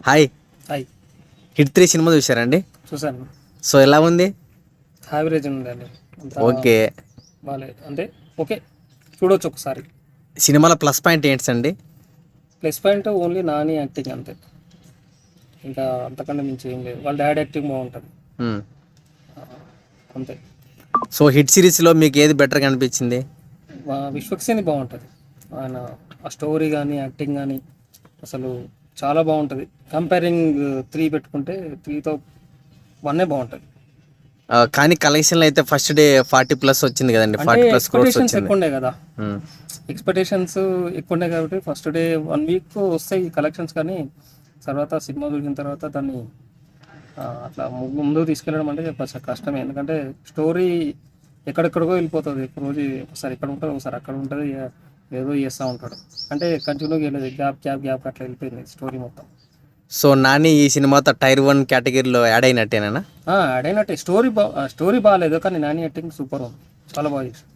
Hi. Hi. Hit 3 cinema చూసారండి? చూసాను. So ఎలా ఉంది? యావరేజ్ ఉందండి. ఓకే. బాలే అంటే ఓకే, చూడొచ్చు ఒకసారి. సినిమాలో ప్లస్ పాయింట్ ఏంటండి? Plus point only Nani acting అంతే, ఇంకా అంతకన్నా మించి ఏం లేదు. వాళ్ళ డాడ్ యాక్టింగ్ బాగుంటుంది అంతే. సో హిట్ సిరీస్లో మీకు ఏది బెటర్గా అనిపించింది? విశ్వక్సేని బాగుంటుంది. ఆయన ఆ స్టోరీ కానీ యాక్టింగ్ కానీ అసలు చాలా బాగుంటుంది. కంపేరింగ్ 3 పెట్టుకుంటే 3తో 1 బాగుంటుంది. కానీ కలెక్షన్లో అయితే ఫస్ట్ డే 40+ వచ్చింది కదండి, 40+ క్రోర్స్ వచ్చింది. ఎక్కువ ఉండే కదా, ఎక్స్పెక్టేషన్స్ ఎక్కువ ఉండే కాబట్టి ఫస్ట్ డే 1 వీక్ వస్తాయి కలెక్షన్స్. కానీ తర్వాత సినిమా చూసిన తర్వాత దాన్ని అట్లా ముందుకు తీసుకెళ్ళడం అంటే చెప్పచ్చు కష్టమే. ఎందుకంటే స్టోరీ ఎక్కడెక్కడికో వెళ్ళిపోతుంది. రోజు ఒకసారి ఇక్కడ ఉంటుంది, ఒకసారి అక్కడ ఉంటుంది, ఏదో చేస్తూ ఉంటాడు. అంటే కంటిన్యూగా వెళ్ళదు, గ్యాప్ గ్యాప్ గ్యాప్ అట్లా వెళ్ళిపోయింది స్టోరీ మొత్తం. సో నాని ఈ సినిమాతో టైర్ 1 కేటగిరీలో యాడ్ అయినట్టేనా? యాడ్ అయినట్టే. స్టోరీ బాగాలేదు కానీ నాని యాక్టింగ్ సూపర్ ఉంది, చాలా బాగా చేశాడు.